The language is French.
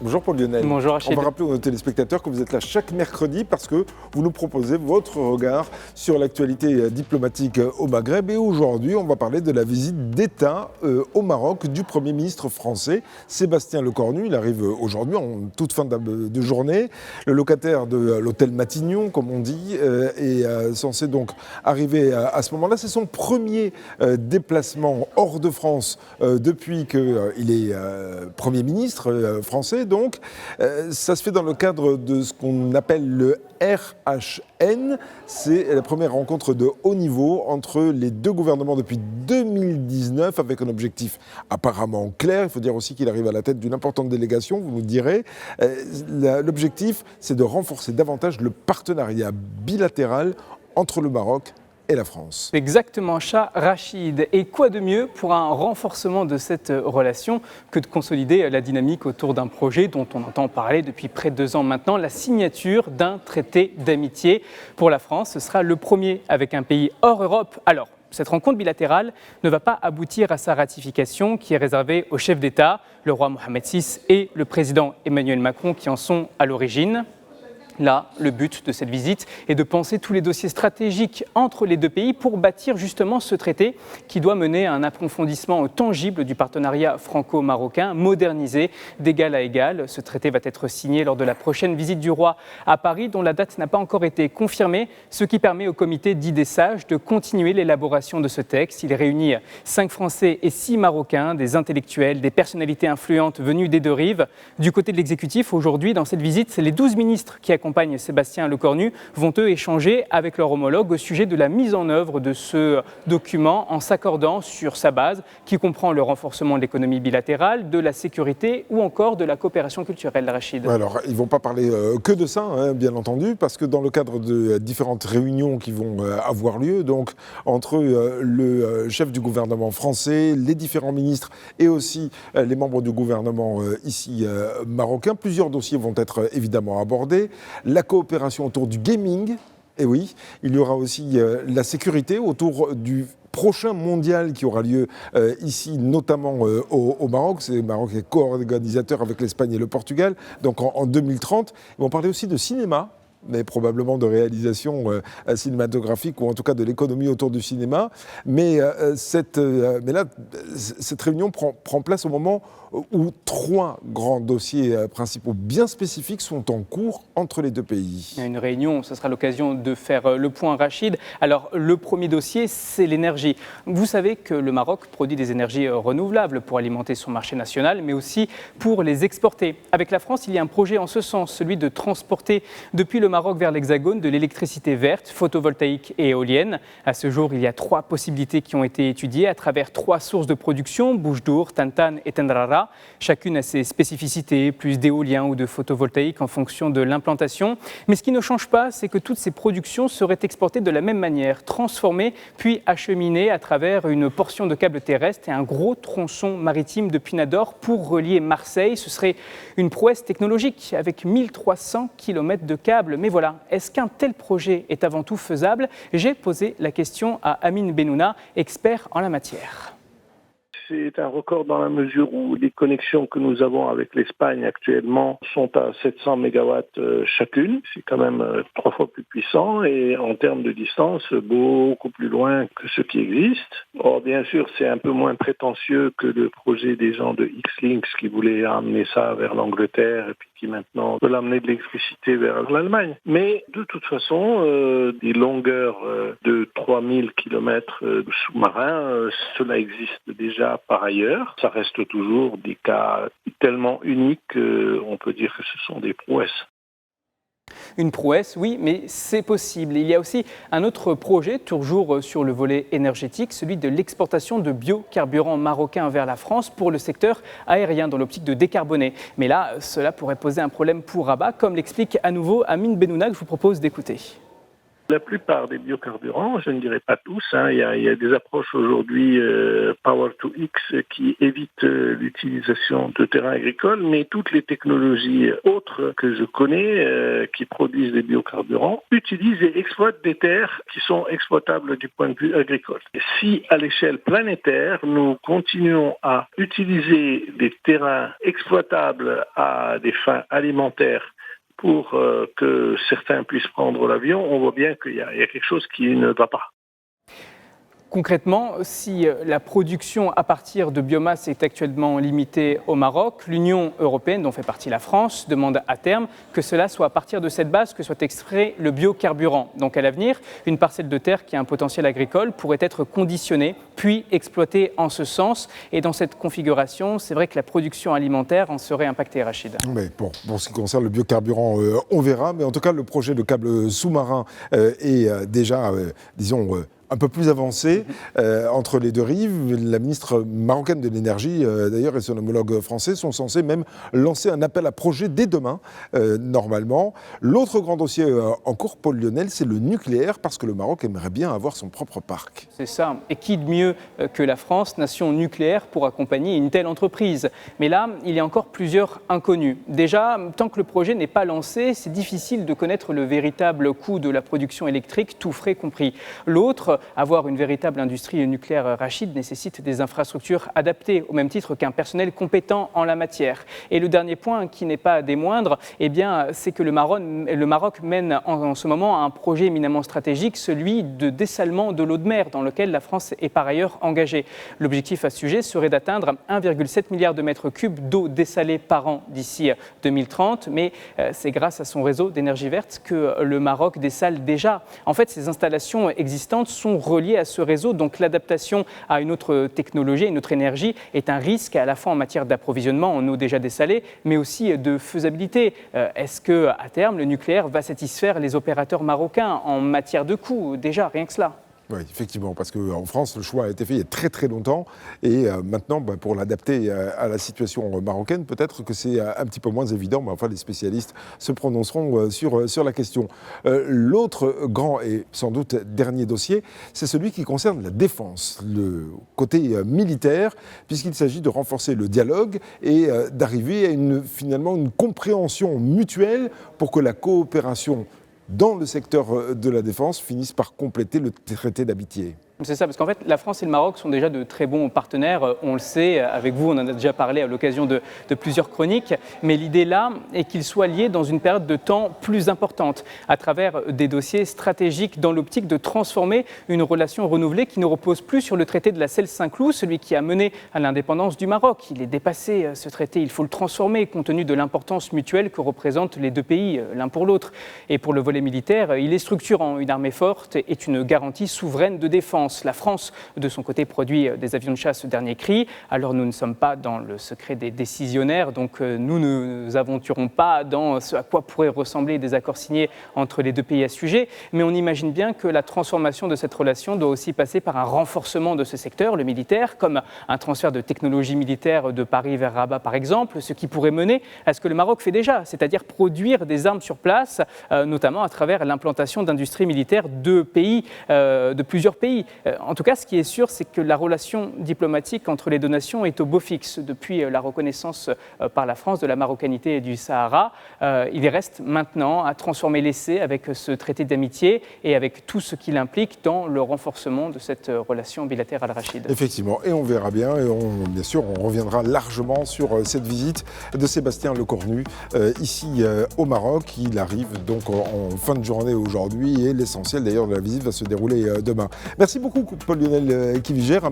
Bonjour Paul Lionel. Bonjour Rachid. On va rappeler aux téléspectateurs que vous êtes là chaque mercredi parce que vous nous proposez votre regard sur l'actualité diplomatique au Maghreb. Et aujourd'hui, on va parler de la visite d'État au Maroc du Premier ministre français, Sébastien Lecornu. Il arrive aujourd'hui en toute fin de journée. Le locataire de l'hôtel Matignon, comme on dit, est censé donc arriver à ce moment-là. C'est son premier déplacement hors de France depuis qu'il est Premier ministre français. Donc, ça se fait dans le cadre de ce qu'on appelle le RHN. C'est la première rencontre de haut niveau entre les deux gouvernements depuis 2019 avec un objectif apparemment clair. Il faut dire aussi qu'il arrive à la tête d'une importante délégation, vous nous direz. L'objectif, c'est de renforcer davantage le partenariat bilatéral entre le Maroc et la France. Exactement, Rachid. Et quoi de mieux pour un renforcement de cette relation que de consolider la dynamique autour d'un projet dont on entend parler depuis près de 2 ans maintenant, la signature d'un traité d'amitié pour la France. Ce sera le premier avec un pays hors Europe. Alors, cette rencontre bilatérale ne va pas aboutir à sa ratification qui est réservée aux chefs d'État, le roi Mohamed VI et le président Emmanuel Macron qui en sont à l'origine. Là, le but de cette visite est de penser tous les dossiers stratégiques entre les deux pays pour bâtir justement ce traité qui doit mener à un approfondissement tangible du partenariat franco-marocain, modernisé d'égal à égal. Ce traité va être signé lors de la prochaine visite du roi à Paris, dont la date n'a pas encore été confirmée, ce qui permet au comité dit des sages de continuer l'élaboration de ce texte. Il réunit 5 Français et 6 Marocains, des intellectuels, des personnalités influentes venues des deux rives. Du côté de l'exécutif, aujourd'hui, dans cette visite, c'est les 12 ministres qui accompagnent Sébastien Lecornu vont eux échanger avec leur homologue au sujet de la mise en œuvre de ce document en s'accordant sur sa base qui comprend le renforcement de l'économie bilatérale, de la sécurité ou encore de la coopération culturelle, Rachid. Alors, ils ne vont pas parler que de ça, hein, bien entendu, parce que dans le cadre de différentes réunions qui vont avoir lieu, donc entre le chef du gouvernement français, les différents ministres et aussi les membres du gouvernement ici marocain, plusieurs dossiers vont être évidemment abordés. La coopération autour du gaming, et oui, il y aura aussi la sécurité autour du prochain mondial qui aura lieu ici, notamment au Maroc. Le Maroc est co-organisateur avec l'Espagne et le Portugal, donc en 2030. Ils vont parler aussi de cinéma, mais probablement de réalisation cinématographique ou en tout cas de l'économie autour du cinéma. Mais là, cette réunion prend place au moment où 3 grands dossiers principaux bien spécifiques sont en cours entre les deux pays. Une réunion, ce sera l'occasion de faire le point, Rachid. Alors, le premier dossier, c'est l'énergie. Vous savez que le Maroc produit des énergies renouvelables pour alimenter son marché national, mais aussi pour les exporter. Avec la France, il y a un projet en ce sens, celui de transporter depuis le Maroc vers l'Hexagone de l'électricité verte, photovoltaïque et éolienne. À ce jour, il y a 3 possibilités qui ont été étudiées à travers 3 sources de production, Boujdour, Tantan et Tenrara. Chacune a ses spécificités, plus d'éolien ou de photovoltaïque en fonction de l'implantation. Mais ce qui ne change pas, c'est que toutes ces productions seraient exportées de la même manière, transformées puis acheminées à travers une portion de câble terrestre et un gros tronçon maritime depuis Nador pour relier Marseille. Ce serait une prouesse technologique avec 1300 km de câbles. Mais voilà, est-ce qu'un tel projet est avant tout faisable ? J'ai posé la question à Amine Bennouna, expert en la matière. C'est un record dans la mesure où les connexions que nous avons avec l'Espagne actuellement sont à 700 MW chacune. C'est quand même 3 fois plus puissant et en termes de distance, beaucoup plus loin que ce qui existe. Or, bien sûr, c'est un peu moins prétentieux que le projet des gens de X-Links qui voulaient amener ça vers l'Angleterre et puis qui maintenant veulent amener de l'électricité vers l'Allemagne. Mais de toute façon, des longueurs de 3000 km sous-marins, cela existe déjà par ailleurs. Ça reste toujours des cas tellement uniques qu'on peut dire que ce sont des prouesses. Une prouesse, oui, mais c'est possible. Il y a aussi un autre projet, toujours sur le volet énergétique, celui de l'exportation de biocarburants marocains vers la France pour le secteur aérien, dans l'optique de décarboner. Mais là, cela pourrait poser un problème pour Rabat, comme l'explique à nouveau Amine Bennouna, que je vous propose d'écouter. La plupart des biocarburants, je ne dirais pas tous, il y a des approches aujourd'hui Power to X qui évitent l'utilisation de terrains agricoles, mais toutes les technologies autres que je connais qui produisent des biocarburants utilisent et exploitent des terres qui sont exploitables du point de vue agricole. Si à l'échelle planétaire, nous continuons à utiliser des terrains exploitables à des fins alimentaires pour que certains puissent prendre l'avion, on voit bien qu'il y a quelque chose qui ne va pas. Concrètement, si la production à partir de biomasse est actuellement limitée au Maroc, l'Union européenne, dont fait partie la France, demande à terme que cela soit à partir de cette base que soit extrait le biocarburant. Donc à l'avenir, une parcelle de terre qui a un potentiel agricole pourrait être conditionnée, puis exploitée en ce sens. Et dans cette configuration, c'est vrai que la production alimentaire en serait impactée, Rachid. Mais pour ce qui concerne le biocarburant, on verra. Mais en tout cas, le projet de câble sous-marin est déjà, disons, un peu plus avancé entre les deux rives. La ministre marocaine de l'énergie, d'ailleurs, et son homologue français sont censés même lancer un appel à projet dès demain, normalement. L'autre grand dossier en cours, Paul Lionel, c'est le nucléaire, parce que le Maroc aimerait bien avoir son propre parc. C'est ça. Et qui de mieux que la France, nation nucléaire, pour accompagner une telle entreprise? Mais là, il y a encore plusieurs inconnus. Déjà, tant que le projet n'est pas lancé, c'est difficile de connaître le véritable coût de la production électrique, tout frais compris. L'autre, avoir une véritable industrie nucléaire, Rachid, nécessite des infrastructures adaptées, au même titre qu'un personnel compétent en la matière. Et le dernier point, qui n'est pas des moindres, c'est que le Maroc mène en ce moment un projet éminemment stratégique, celui de dessalement de l'eau de mer, dans lequel la France est par ailleurs engagée. L'objectif à ce sujet serait d'atteindre 1,7 milliard de mètres cubes d'eau dessalée par an d'ici 2030, mais c'est grâce à son réseau d'énergie verte que le Maroc dessale déjà. En fait, ces installations existantes sont reliées à ce réseau, donc l'adaptation à une autre technologie, une autre énergie est un risque à la fois en matière d'approvisionnement en eau déjà dessalée, mais aussi de faisabilité. Est-ce qu'à terme, le nucléaire va satisfaire les opérateurs marocains en matière de coûts? Déjà, rien que cela. Oui, effectivement, parce qu'en France, le choix a été fait il y a très très longtemps, et maintenant, pour l'adapter à la situation marocaine, peut-être que c'est un petit peu moins évident, mais enfin les spécialistes se prononceront sur la question. L'autre grand et sans doute dernier dossier, c'est celui qui concerne la défense, le côté militaire, puisqu'il s'agit de renforcer le dialogue et d'arriver à finalement une compréhension mutuelle pour que la coopération dans le secteur de la défense finissent par compléter le traité d'amitié. C'est ça, parce qu'en fait, la France et le Maroc sont déjà de très bons partenaires. On le sait, avec vous, on en a déjà parlé à l'occasion de plusieurs chroniques. Mais l'idée là est qu'ils soient liés dans une période de temps plus importante, à travers des dossiers stratégiques dans l'optique de transformer une relation renouvelée qui ne repose plus sur le traité de la Celle-Saint-Cloud, celui qui a mené à l'indépendance du Maroc. Il est dépassé, ce traité. Il faut le transformer, compte tenu de l'importance mutuelle que représentent les deux pays, l'un pour l'autre. Et pour le volet militaire, il est structurant. Une armée forte est une garantie souveraine de défense. La France, de son côté, produit des avions de chasse dernier cri. Alors nous ne sommes pas dans le secret des décisionnaires, donc nous ne nous aventurons pas dans ce à quoi pourraient ressembler des accords signés entre les deux pays à ce sujet. Mais on imagine bien que la transformation de cette relation doit aussi passer par un renforcement de ce secteur, le militaire, comme un transfert de technologie militaire de Paris vers Rabat, par exemple, ce qui pourrait mener à ce que le Maroc fait déjà, c'est-à-dire produire des armes sur place, notamment à travers l'implantation d'industries militaires de plusieurs pays. En tout cas, ce qui est sûr, c'est que la relation diplomatique entre les deux nations est au beau fixe depuis la reconnaissance par la France de la marocanité du Sahara. Il reste maintenant à transformer l'essai avec ce traité d'amitié et avec tout ce qu'il implique dans le renforcement de cette relation bilatérale, Rachid. Effectivement, et on verra bien, et bien sûr, on reviendra largement sur cette visite de Sébastien Lecornu ici au Maroc. Il arrive donc en fin de journée aujourd'hui, et l'essentiel d'ailleurs de la visite va se dérouler demain. Merci beaucoup, Paul Lionel Kivigère.